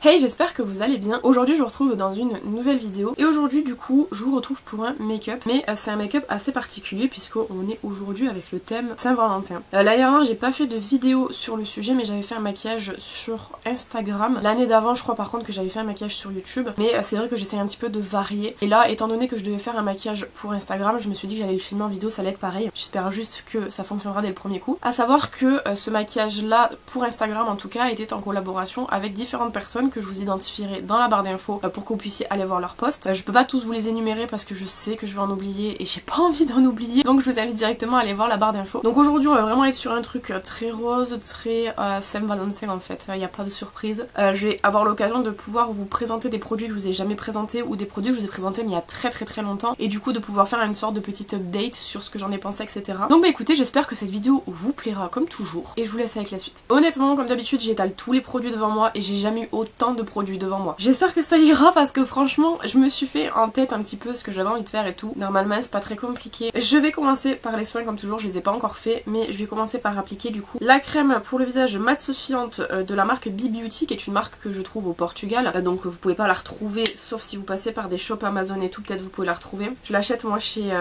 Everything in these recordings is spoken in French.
Hey, j'espère que vous allez bien. Aujourd'hui je vous retrouve dans une nouvelle vidéo et aujourd'hui du coup je vous retrouve pour un make-up, mais c'est un make-up assez particulier puisqu'on est aujourd'hui avec le thème Saint-Valentin. L'année dernière j'ai pas fait de vidéo sur le sujet, mais j'avais fait un maquillage sur Instagram. L'année d'avant je crois par contre que j'avais fait un maquillage sur YouTube, mais c'est vrai que j'essaye un petit peu de varier. Et là, étant donné que je devais faire un maquillage pour Instagram, je me suis dit que j'allais le filmer en vidéo, ça allait être pareil. J'espère juste que ça fonctionnera dès le premier coup. À savoir que ce maquillage là pour Instagram en tout cas était en collaboration avec différentes personnes que je vous identifierai dans la barre d'infos pour que vous puissiez aller voir leurs posts. Je peux pas tous vous les énumérer parce que je sais que je vais en oublier et j'ai pas envie d'en oublier, donc je vous invite directement à aller voir la barre d'infos. Donc aujourd'hui on va vraiment être sur un truc très rose, très Saint-Valentin en fait, il n'y a pas de surprise. Je vais avoir l'occasion de pouvoir vous présenter des produits que je vous ai jamais présentés ou des produits que je vous ai présentés mais il y a très longtemps, et du coup de pouvoir faire une sorte de petite update sur ce que j'en ai pensé, etc. Donc bah écoutez, j'espère que cette vidéo vous plaira comme toujours et je vous laisse avec la suite. Honnêtement, comme d'habitude, j'étale tous les produits devant moi et j'ai jamais eu autant de produits devant moi. J'espère que ça ira parce que franchement je me suis fait en tête un petit peu ce que j'avais envie de faire et tout. Normalement c'est pas très compliqué. Je vais commencer par les soins comme toujours, je les ai pas encore fait, mais je vais commencer par appliquer du coup la crème pour le visage matifiante de la marque B-Beauty, qui est une marque que je trouve au Portugal, donc vous pouvez pas la retrouver sauf si vous passez par des shops Amazon et tout, peut-être vous pouvez la retrouver. Je l'achète moi chez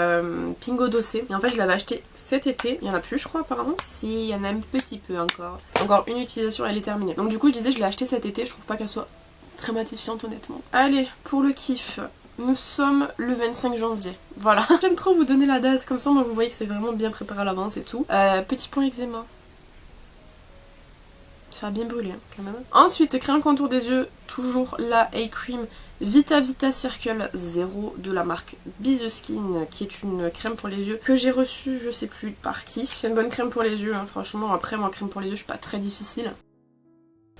Pingo Doce et en fait je l'avais acheté cet été, il y en a plus je crois apparemment, si il y en a un petit peu encore une utilisation, elle est terminée. Donc du coup je disais je l'ai acheté cet été, je trouve pas qu'elle soit très matifiante honnêtement. Allez, pour le kiff, nous sommes le 25 janvier. Voilà. J'aime trop vous donner la date, comme ça moi vous voyez que c'est vraiment bien préparé à l'avance et tout. Petit point eczéma. Ça a bien brûlé hein, quand même. Ensuite, crème contour des yeux, toujours la A-Cream Vita Vita Circle 0 de la marque Be The Skin, qui est une crème pour les yeux que j'ai reçue je sais plus par qui. C'est une bonne crème pour les yeux hein, franchement. Après moi crème pour les yeux je suis pas très difficile.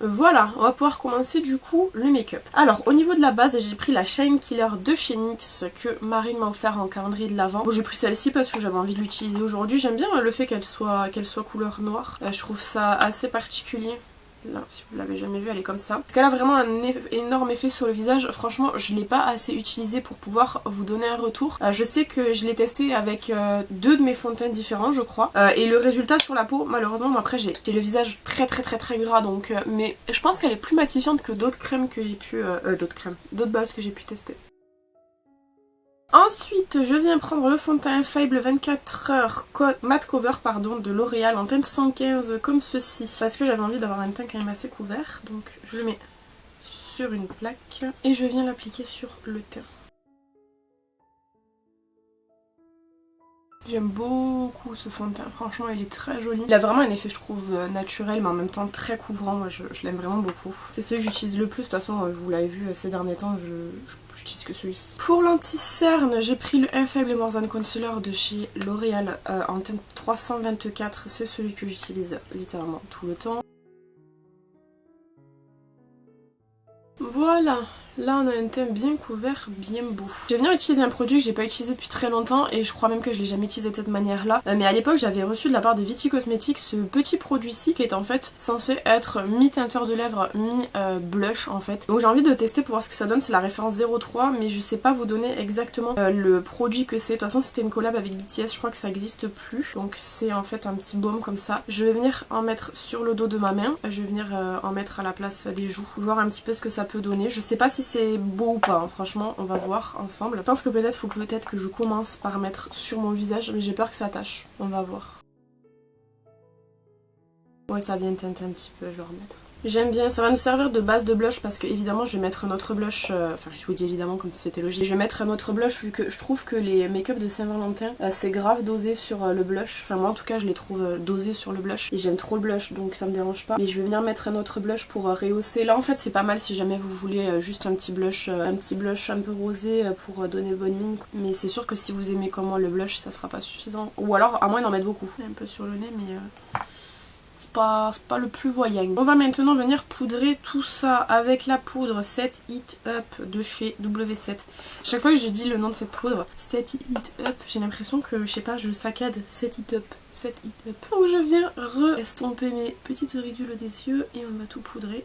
Voilà, on va pouvoir commencer du coup le make-up. Alors au niveau de la base, j'ai pris la Shine Killer de chez NYX que Marine m'a offert en calendrier de l'Avent. Bon, j'ai pris celle-ci parce que j'avais envie de l'utiliser aujourd'hui. J'aime bien le fait qu'elle soit couleur noire. Je trouve ça assez particulier. Là, si vous l'avez jamais vue, elle est comme ça. Parce qu'elle a vraiment un énorme effet sur le visage. Franchement, je ne l'ai pas assez utilisée pour pouvoir vous donner un retour. Je sais que je l'ai testé avec deux de mes fonds de teint différents, je crois. Et le résultat sur la peau, malheureusement, moi après j'ai le visage très gras, donc mais je pense qu'elle est plus matifiante que d'autres crèmes que j'ai pu... d'autres bases que j'ai pu tester. Ensuite, je viens prendre le fond de teint Fable 24 heures matte cover de L'Oréal en teinte 115 comme ceci. Parce que j'avais envie d'avoir un teint quand même assez couvert. Donc je le mets sur une plaque et je viens l'appliquer sur le teint. J'aime beaucoup ce fond de teint, franchement il est très joli. Il a vraiment un effet je trouve naturel mais en même temps très couvrant, moi je l'aime vraiment beaucoup. C'est celui que j'utilise le plus, de toute façon vous l'avez vu ces derniers temps, j'utilise que celui-ci. Pour l'anti-cerne, j'ai pris le Infallible More Than Concealer de chez L'Oréal en teinte 324, c'est celui que j'utilise littéralement tout le temps. Voilà, là on a un teint bien couvert, bien beau. Je vais venir utiliser un produit que j'ai pas utilisé depuis très longtemps et je crois même que je l'ai jamais utilisé de cette manière là. Mais à l'époque j'avais reçu de la part de Viti Cosmetics ce petit produit-ci qui est en fait censé être mi-teinteur de lèvres, mi-blush en fait. Donc j'ai envie de tester pour voir ce que ça donne, c'est la référence 03 mais je sais pas vous donner exactement le produit que c'est. De toute façon c'était une collab avec BTS, je crois que ça existe plus. Donc c'est en fait un petit baume comme ça. Je vais venir en mettre sur le dos de ma main, je vais venir en mettre à la place des joues, voir un petit peu ce que ça peut donner. Je sais pas si c'est beau ou pas, hein. Franchement on va voir ensemble. Je pense que faut peut-être que je commence par mettre sur mon visage, mais j'ai peur que ça tâche, on va voir. Ouais, ça vient teinter un petit peu, je vais remettre. J'aime bien, ça va nous servir de base de blush parce que évidemment je vais mettre un autre blush, enfin je vous dis évidemment comme si c'était logique. Je vais mettre un autre blush vu que je trouve que les make-up de Saint-Valentin c'est grave dosé sur le blush. Enfin moi en tout cas je les trouve dosés sur le blush et j'aime trop le blush donc ça me dérange pas. Mais je vais venir mettre un autre blush pour rehausser. Là en fait c'est pas mal si jamais vous voulez juste un petit blush un peu rosé pour donner bonne mine. Mais c'est sûr que si vous aimez comme moi le blush ça sera pas suffisant. Ou alors à moins d'en mettre beaucoup. Un peu sur le nez mais... c'est pas le plus voyant. On va maintenant venir poudrer tout ça avec la poudre Set It Up de chez W7. Chaque fois que je dis le nom de cette poudre, Set It Up, j'ai l'impression que, je sais pas, je saccade Set It Up. Set It Up. Donc je viens estomper mes petites ridules des yeux et on va tout poudrer.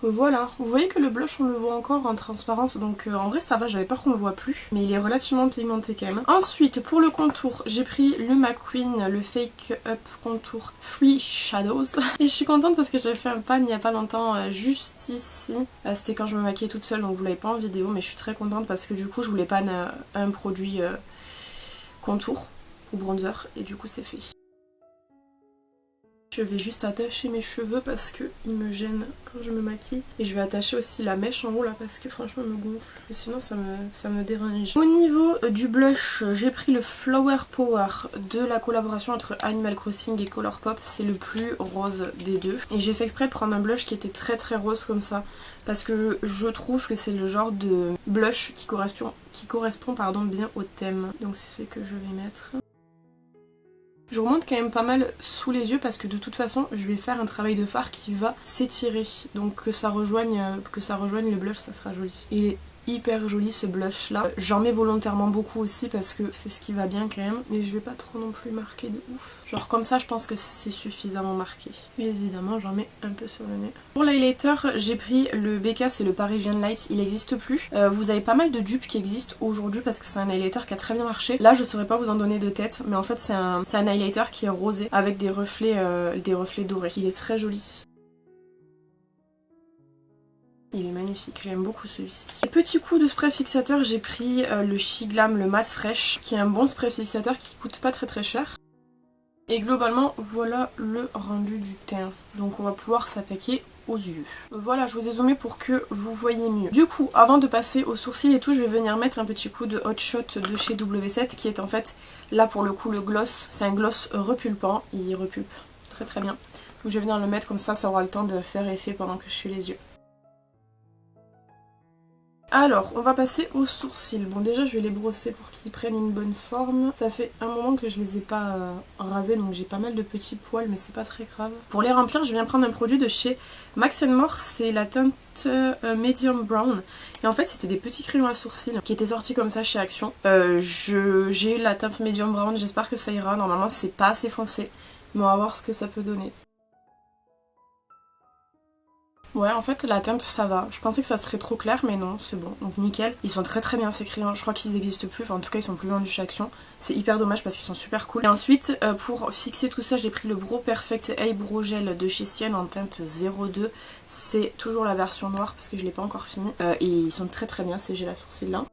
Voilà, vous voyez que le blush on le voit encore en transparence, donc en vrai ça va, j'avais peur qu'on le voit plus, mais il est relativement pigmenté quand même. Ensuite pour le contour, j'ai pris le McQueen, le Fake Up Contour Free Shadows. Et je suis contente parce que j'avais fait un pan il n'y a pas longtemps juste ici. C'était quand je me maquillais toute seule, donc vous l'avez pas en vidéo, mais je suis très contente parce que du coup je voulais pan un produit contour ou bronzer, et du coup c'est fait. Je vais juste attacher mes cheveux parce qu'ils me gênent quand je me maquille. Et je vais attacher aussi la mèche en haut là parce que franchement elle me gonfle. Et sinon ça me dérange. Au niveau du blush, j'ai pris le Flower Power de la collaboration entre Animal Crossing et Colourpop. C'est le plus rose des deux. Et j'ai fait exprès de prendre un blush qui était très très rose comme ça. Parce que je trouve que c'est le genre de blush qui correspond bien au thème. Donc c'est celui que je vais mettre. Je remonte quand même pas mal sous les yeux parce que de toute façon je vais faire un travail de fard qui va s'étirer. Donc que ça rejoigne le blush, ça sera joli. Et hyper joli ce blush là. J'en mets volontairement beaucoup aussi parce que c'est ce qui va bien quand même. Mais je vais pas trop non plus marquer de ouf. Genre comme ça je pense que c'est suffisamment marqué. Et évidemment j'en mets un peu sur le nez. Pour l'highlighter j'ai pris le BK, c'est le Parisian Light, il n'existe plus. Vous avez pas mal de dupes qui existent aujourd'hui parce que c'est un highlighter qui a très bien marché. Là je saurais pas vous en donner de tête, mais en fait c'est un highlighter qui est rosé avec des reflets dorés. Il est très joli. Il est magnifique, j'aime beaucoup celui-ci. Petit coup de spray fixateur, j'ai pris le Shiglam, le Matte Fresh, qui est un bon spray fixateur qui coûte pas très très cher. Et globalement, voilà le rendu du teint. Donc on va pouvoir s'attaquer aux yeux. Voilà, je vous ai zoomé pour que vous voyez mieux. Du coup, avant de passer aux sourcils et tout, je vais venir mettre un petit coup de Hot Shot de chez W7, qui est en fait, là pour le coup, le gloss. C'est un gloss repulpant, il repulpe très très bien. Donc je vais venir le mettre comme ça aura le temps de faire effet pendant que je fais les yeux. Alors, on va passer aux sourcils. Bon, déjà, je vais les brosser pour qu'ils prennent une bonne forme. Ça fait un moment que je les ai pas rasés, donc j'ai pas mal de petits poils, mais c'est pas très grave. Pour les remplir, je viens prendre un produit de chez Max & More, c'est la teinte Medium Brown. Et en fait, c'était des petits crayons à sourcils qui étaient sortis comme ça chez Action. J'ai la teinte Medium Brown, j'espère que ça ira. Normalement, c'est pas assez foncé, mais on va voir ce que ça peut donner. Ouais, en fait la teinte ça va. Je pensais que ça serait trop clair mais non, c'est bon. Donc nickel. Ils sont très très bien ces crayons. Je crois qu'ils n'existent plus. Enfin en tout cas ils sont plus vendus chez Action. C'est hyper dommage parce qu'ils sont super cool. Et ensuite pour fixer tout ça j'ai pris le Brow Perfect Eyebrow Gel de chez Sienne en teinte 02. C'est toujours la version noire parce que je l'ai pas encore fini. Et ils sont très très bien ces gels à sourcils là.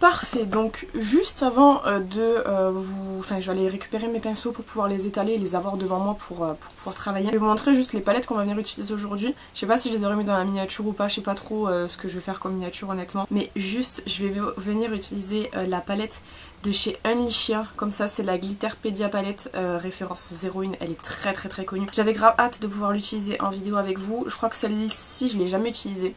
Parfait, donc juste avant Enfin je vais aller récupérer mes pinceaux pour pouvoir les étaler et les avoir devant moi pour pouvoir travailler. Je vais vous montrer juste les palettes qu'on va venir utiliser aujourd'hui. Je sais pas si je les aurais mis dans la miniature ou pas, je sais pas trop ce que je vais faire comme miniature honnêtement. Mais juste je vais venir utiliser la palette de chez Unleashia. Comme ça c'est la Glitterpedia palette référence 01, elle est très très très connue. J'avais grave hâte de pouvoir l'utiliser en vidéo avec vous. Je crois que celle-ci je l'ai jamais utilisée.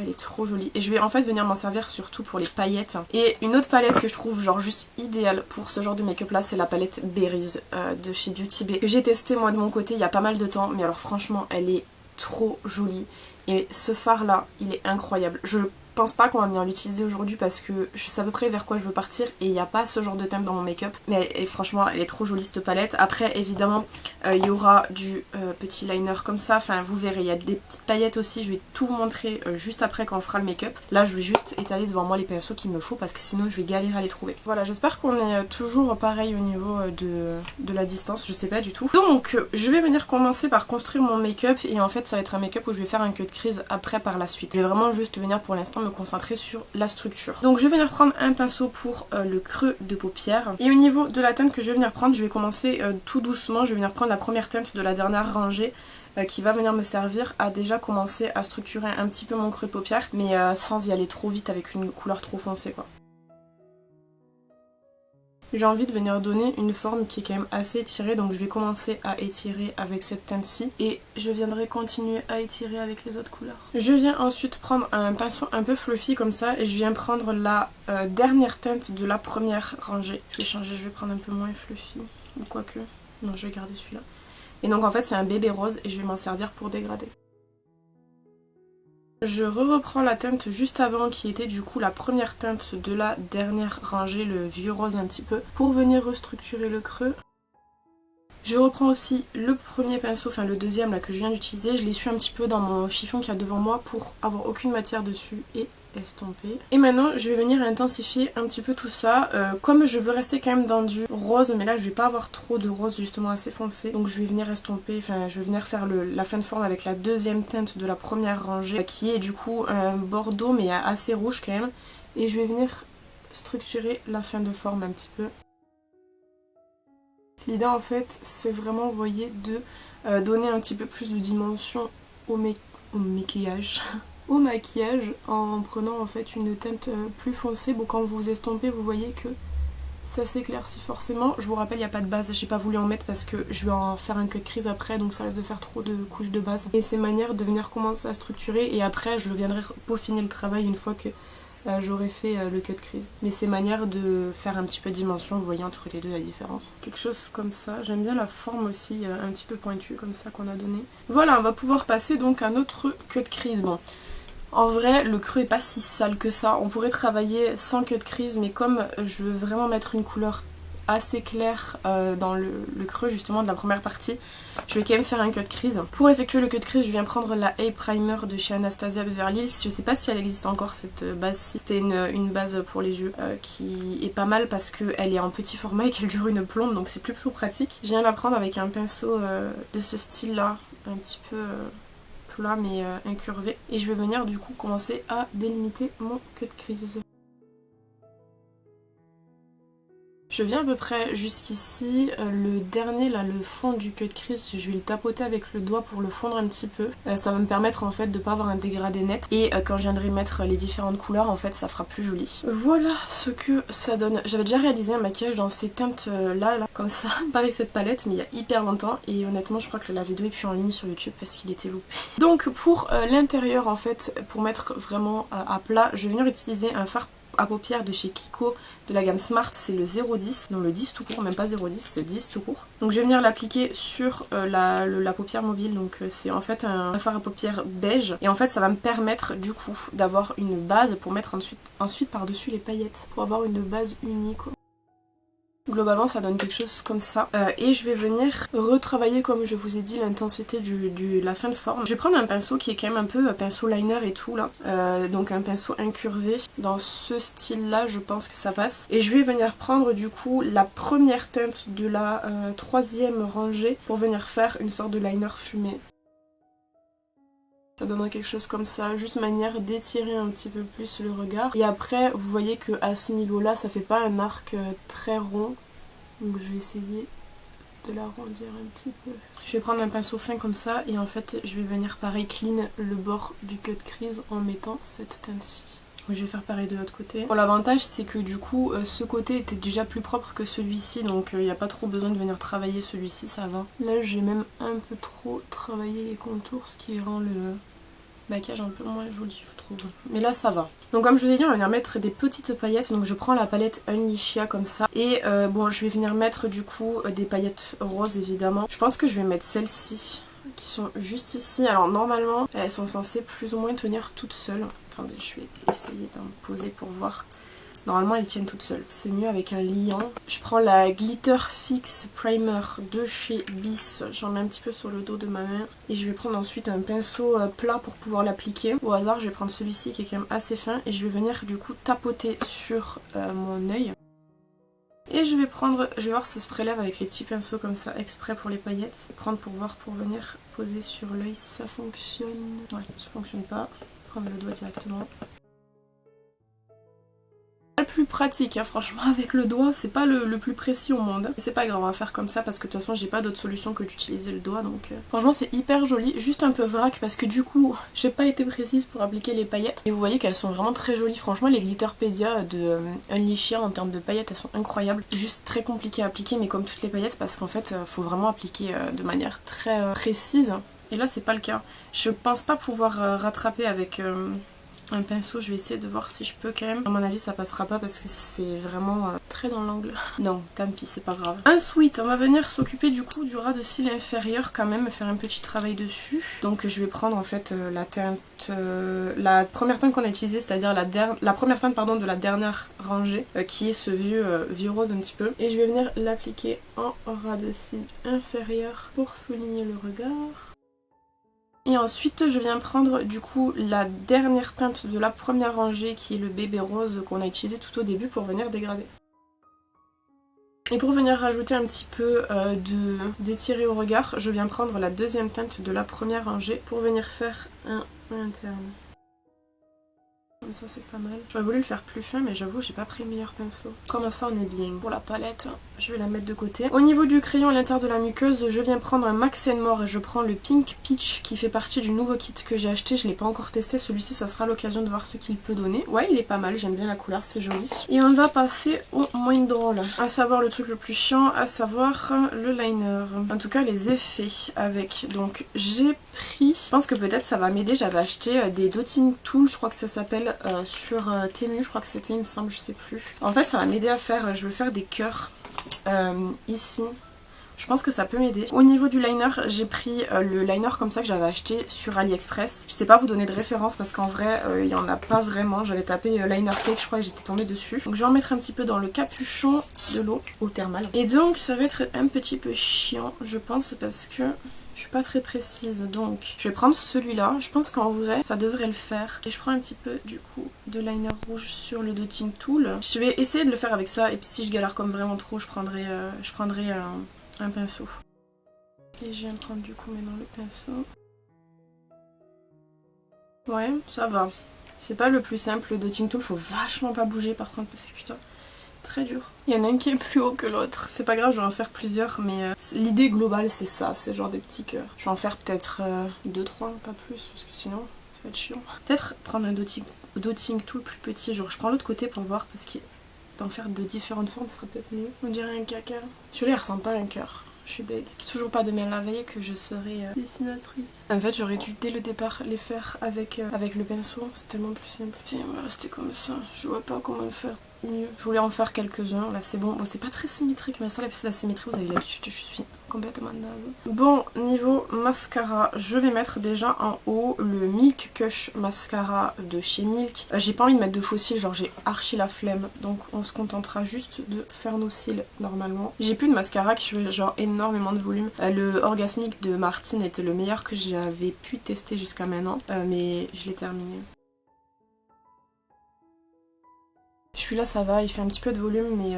Elle est trop jolie. Et je vais en fait venir m'en servir surtout pour les paillettes. Et une autre palette que je trouve genre juste idéale pour ce genre de make-up là, c'est la palette Berries de chez Beauty Bay. Que j'ai testé moi de mon côté il y a pas mal de temps. Mais alors franchement elle est trop jolie. Et ce fard là, il est incroyable. Je pense pas qu'on va venir l'utiliser aujourd'hui parce que je sais à peu près vers quoi je veux partir et il n'y a pas ce genre de thème dans mon make-up. Mais franchement elle est trop jolie cette palette. Après évidemment il y aura du petit liner comme ça, enfin vous verrez, il y a des petites paillettes aussi, je vais tout vous montrer juste après quand on fera le make-up. Là je vais juste étaler devant moi les pinceaux qu'il me faut parce que sinon je vais galérer à les trouver. Voilà, j'espère qu'on est toujours pareil au niveau de la distance, je sais pas du tout. Donc je vais venir commencer par construire mon make-up et en fait ça va être un make-up où je vais faire un cut crease après par la suite. Je vais vraiment juste venir pour l'instant me concentrer sur la structure. Donc je vais venir prendre un pinceau pour le creux de paupière et au niveau de la teinte que je vais venir prendre, je vais commencer tout doucement, je vais venir prendre la première teinte de la dernière rangée qui va venir me servir à déjà commencer à structurer un petit peu mon creux de paupière mais sans y aller trop vite avec une couleur trop foncée quoi. J'ai envie de venir donner une forme qui est quand même assez étirée, donc je vais commencer à étirer avec cette teinte-ci et je viendrai continuer à étirer avec les autres couleurs. Je viens ensuite prendre un pinceau un peu fluffy comme ça et je viens prendre la dernière teinte de la première rangée. Je vais changer, je vais prendre un peu moins fluffy, ou quoique, non je vais garder celui-là. Et donc en fait c'est un bébé rose et je vais m'en servir pour dégrader. Je reprends la teinte juste avant qui était du coup la première teinte de la dernière rangée, le vieux rose un petit peu, pour venir restructurer le creux. Je reprends aussi le premier pinceau, enfin le deuxième là que je viens d'utiliser. Je l'essuie un petit peu dans mon chiffon qu'il y a devant moi pour avoir aucune matière dessus et estomper. Et maintenant je vais venir intensifier un petit peu tout ça. Comme je veux rester quand même dans du rose, mais là je vais pas avoir trop de rose justement assez foncé. Donc je vais venir estomper, enfin je vais venir faire la fin de forme avec la deuxième teinte de la première rangée qui est du coup un bordeaux mais assez rouge quand même. Et je vais venir structurer la fin de forme un petit peu. L'idée en fait c'est vraiment, vous voyez, de donner un petit peu plus de dimension au maquillage. Au maquillage en prenant en fait une teinte plus foncée. Bon, quand vous estompez vous voyez que ça s'éclaircit forcément. Je vous rappelle, il n'y a pas de base, j'ai pas voulu en mettre parce que je vais en faire un cut crease après, donc ça risque de faire trop de couches de base. Et c'est manière de venir commencer à structurer et après je viendrai peaufiner le travail une fois que j'aurais fait le cut crease. Mais c'est manière de faire un petit peu de dimension, vous voyez entre les deux la différence. Quelque chose comme ça. J'aime bien la forme aussi un petit peu pointue comme ça qu'on a donné. Voilà, on va pouvoir passer donc à notre cut crease. Bon, en vrai le creux est pas si sale que ça. On pourrait travailler sans cut crease, mais comme je veux vraiment mettre une couleur assez claire dans le creux justement de la première partie, je vais quand même faire un cut crease. Pour effectuer le cut crease, je viens prendre la Eye Primer de chez Anastasia Beverly Hills. Je sais pas si elle existe encore cette base-ci. C'était une base pour les yeux qui est pas mal parce qu'elle est en petit format et qu'elle dure une plombe, donc c'est plutôt pratique. Je viens la prendre avec un pinceau de ce style là, un petit peu plat mais incurvé. Et je vais venir du coup commencer à délimiter mon cut crease. Je viens à peu près jusqu'ici, le dernier là, le fond du cut crease, je vais le tapoter avec le doigt pour le fondre un petit peu. Ça va me permettre en fait de pas avoir un dégradé net et quand je viendrai mettre les différentes couleurs en fait ça fera plus joli. Voilà ce que ça donne. J'avais déjà réalisé un maquillage dans ces teintes là, comme ça, pas avec cette palette mais il y a hyper longtemps et honnêtement je crois que la vidéo est plus en ligne sur YouTube parce qu'il était loupé. Donc pour l'intérieur en fait, pour mettre vraiment à plat, je vais venir utiliser un fard à paupières de chez Kiko de la gamme Smart, c'est le 010, non le 10 tout court, même pas 010, c'est 10 tout court. Donc je vais venir l'appliquer sur la paupière mobile, donc c'est en fait un fard à paupières beige et en fait ça va me permettre du coup d'avoir une base pour mettre ensuite par-dessus les paillettes, pour avoir une base unie quoi. Globalement ça donne quelque chose comme ça et je vais venir retravailler comme je vous ai dit l'intensité de la fin de forme. Je vais prendre un pinceau qui est quand même un peu pinceau liner et tout là, donc un pinceau incurvé dans ce style là, je pense que ça passe. Et je vais venir prendre du coup la première teinte de la troisième rangée pour venir faire une sorte de liner fumé. Ça donnera quelque chose comme ça, juste manière d'étirer un petit peu plus le regard. Et après, vous voyez que à ce niveau-là, ça fait pas un arc très rond. Donc je vais essayer de l'arrondir un petit peu. Je vais prendre un pinceau fin comme ça et en fait, je vais venir pareil clean le bord du cut crease en mettant cette teinte-ci. Je vais faire pareil de l'autre côté. Bon, l'avantage c'est que du coup ce côté était déjà plus propre que celui-ci, donc il n'y a pas trop besoin de venir travailler celui-ci, ça va. Là j'ai même un peu trop travaillé les contours, ce qui rend le maquillage un peu moins joli je trouve. Mais là ça va. Donc comme je vous ai dit, on va venir mettre des petites paillettes. Donc je prends la palette Unleashia comme ça. Et bon, je vais venir mettre du coup des paillettes roses évidemment. Je pense que je vais mettre celles-ci qui sont juste ici. Alors normalement elles sont censées plus ou moins tenir toutes seules. Attendez, je vais essayer d'en poser pour voir. Normalement elles tiennent toutes seules. C'est mieux avec un liant. Je prends la Glitter Fix Primer de chez Bis. J'en mets un petit peu sur le dos de ma main. Et je vais prendre ensuite un pinceau plat pour pouvoir l'appliquer. Au hasard je vais prendre celui-ci qui est quand même assez fin. Et je vais venir du coup tapoter sur mon œil. Et je vais voir si ça se prélève avec les petits pinceaux comme ça exprès pour les paillettes. Prendre pour voir pour venir poser sur l'œil si ça fonctionne. Ouais, ça fonctionne pas. Prendre le doigt directement. Le plus pratique hein, franchement avec le doigt, c'est pas le plus précis au monde. C'est pas grave, on va faire comme ça parce que de toute façon j'ai pas d'autre solution que d'utiliser le doigt, donc franchement c'est hyper joli. Juste un peu vrac parce que du coup j'ai pas été précise pour appliquer les paillettes. Et vous voyez qu'elles sont vraiment très jolies. Franchement les Glitterpedia de Unleashia en termes de paillettes elles sont incroyables. Juste très compliqué à appliquer mais comme toutes les paillettes parce qu'en fait faut vraiment appliquer de manière très précise. Et là c'est pas le cas. Je pense pas pouvoir rattraper avec un pinceau, je vais essayer de voir si je peux quand même. À mon avis ça passera pas parce que c'est vraiment très dans l'angle. Non, tant pis, c'est pas grave. Ensuite on va venir s'occuper du coup du ras de cils inférieur quand même, faire un petit travail dessus. Donc je vais prendre en fait la teinte, la première teinte qu'on a utilisée, c'est-à-dire la première teinte pardon de la dernière rangée qui est ce vieux rose un petit peu. Et je vais venir l'appliquer en ras de cils inférieur pour souligner le regard. Et ensuite je viens prendre du coup la dernière teinte de la première rangée qui est le bébé rose qu'on a utilisé tout au début pour venir dégrader. Et pour venir rajouter un petit peu d'étiré au regard, je viens prendre la deuxième teinte de la première rangée pour venir faire un interne. Comme ça c'est pas mal. J'aurais voulu le faire plus fin mais j'avoue j'ai pas pris le meilleur pinceau. Comme ça on est bien. Pour la palette, je vais la mettre de côté. Au niveau du crayon à l'intérieur de la muqueuse, je viens prendre un Max & More et je prends le Pink Peach qui fait partie du nouveau kit que j'ai acheté. Je l'ai pas encore testé, celui-ci ça sera l'occasion de voir ce qu'il peut donner. Ouais il est pas mal, j'aime bien la couleur, c'est joli. Et on va passer au moins drôle, à savoir le truc le plus chiant, à savoir le liner. En tout cas les effets avec. Donc j'ai pris, je pense que peut-être ça va m'aider, j'avais acheté des Dotting Tool, je crois que ça s'appelle sur Temu, je crois que c'était il me semble, je sais plus. En fait ça va m'aider à faire, je vais faire des cœurs ici. Je pense que ça peut m'aider. Au niveau du liner, j'ai pris le liner comme ça que j'avais acheté sur AliExpress. Je sais pas vous donner de référence parce qu'en vrai, il n'y en a pas vraiment. J'avais tapé liner cake, je crois, et j'étais tombée dessus. Donc je vais en mettre un petit peu dans le capuchon de l'eau au thermal. Et donc ça va être un petit peu chiant, je pense, parce que je suis pas très précise. Donc je vais prendre celui-là. Je pense qu'en vrai, ça devrait le faire. Et je prends un petit peu du coup de liner rouge sur le Dotting Tool. Je vais essayer de le faire avec ça. Et puis si je galère comme vraiment trop, je prendrai un pinceau. Et je viens prendre du coup maintenant le pinceau. Ouais, ça va. C'est pas le plus simple, le Dotting Tool, faut vachement pas bouger par contre parce que putain, très dur. Il y en a un qui est plus haut que l'autre. C'est pas grave, je vais en faire plusieurs, mais l'idée globale c'est ça, c'est genre des petits cœurs. Je vais en faire peut-être 2-3, pas plus, parce que sinon ça va être chiant. Peut-être prendre un Dotting Tool plus petit, genre je prends l'autre côté pour voir parce que d'en faire de différentes formes, ce serait peut-être mieux. On dirait un caca. Celui-là il ressemble pas à un cœur. Je suis deg. C'est toujours pas demain la veille que je serai dessinatrice. En fait j'aurais dû dès le départ les faire avec le pinceau. C'est tellement plus simple. Tiens, on va rester comme ça. Je vois pas comment faire mieux. Je voulais en faire quelques-uns. Là c'est bon. Bon c'est pas très symétrique mais ça la symétrie vous avez l'habitude. Je suis complètement naze. Bon niveau mascara, je vais mettre déjà en haut le Milk Kush mascara de chez Milk. J'ai pas envie de mettre de faux cils, genre j'ai archi la flemme. Donc on se contentera juste de faire nos cils normalement. J'ai plus de mascara qui fait genre énormément de volume. Le Orgasmic de Martine était le meilleur que j'avais pu tester jusqu'à maintenant. Mais je l'ai terminé. Celui-là ça va, il fait un petit peu de volume mais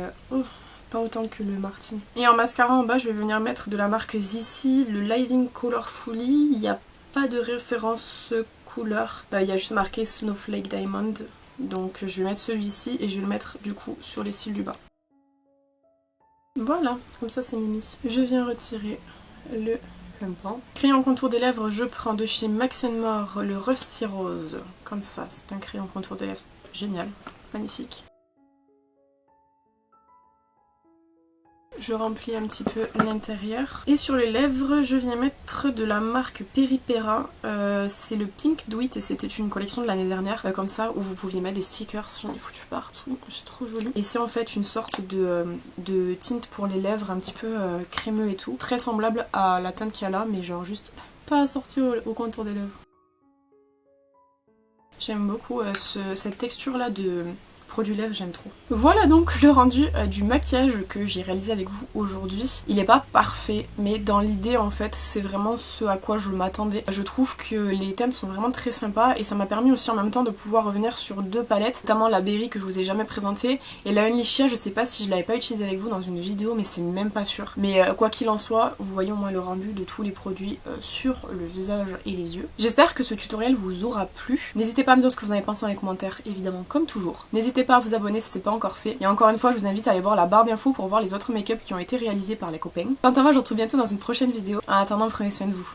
pas autant que le Martine. Et en mascara en bas je vais venir mettre de la marque Zissi, le Living Colorfully. Il n'y a pas de référence couleur, il y a juste marqué Snowflake Diamond. Donc je vais mettre celui-ci et je vais le mettre du coup sur les cils du bas. Voilà, comme ça c'est mini. Je viens retirer le pimpant. Crayon contour des lèvres, je prends de chez Max & More le Rusty Rose. Comme ça, c'est un crayon contour des lèvres génial, magnifique. Je remplis un petit peu l'intérieur. Et sur les lèvres, je viens mettre de la marque Peripera. C'est le Pink Do It et c'était une collection de l'année dernière. Comme ça, où vous pouviez mettre des stickers. J'en ai foutu partout. C'est trop joli. Et c'est en fait une sorte de tint pour les lèvres un petit peu crémeux et tout. Très semblable à la teinte qu'il y a là, mais genre juste pas assorti au contour des lèvres. J'aime beaucoup cette texture là de produit lèvres, j'aime trop. Voilà donc le rendu du maquillage que j'ai réalisé avec vous aujourd'hui. Il n'est pas parfait, mais dans l'idée en fait c'est vraiment ce à quoi je m'attendais. Je trouve que les thèmes sont vraiment très sympas et ça m'a permis aussi en même temps de pouvoir revenir sur deux palettes, notamment la Berry que je vous ai jamais présentée et la Unleash Chia, je sais pas si je l'avais pas utilisée avec vous dans une vidéo mais c'est même pas sûr. Mais quoi qu'il en soit, vous voyez au moins le rendu de tous les produits sur le visage et les yeux. J'espère que ce tutoriel vous aura plu. N'hésitez pas à me dire ce que vous en avez pensé dans les commentaires, évidemment comme toujours. N'hésitez pas à vous abonner si c'est pas encore fait. Et encore une fois, je vous invite à aller voir la barre d'infos pour voir les autres make-up qui ont été réalisés par les copains. Quant à moi, je vous retrouve bientôt dans une prochaine vidéo. En attendant, prenez soin de vous.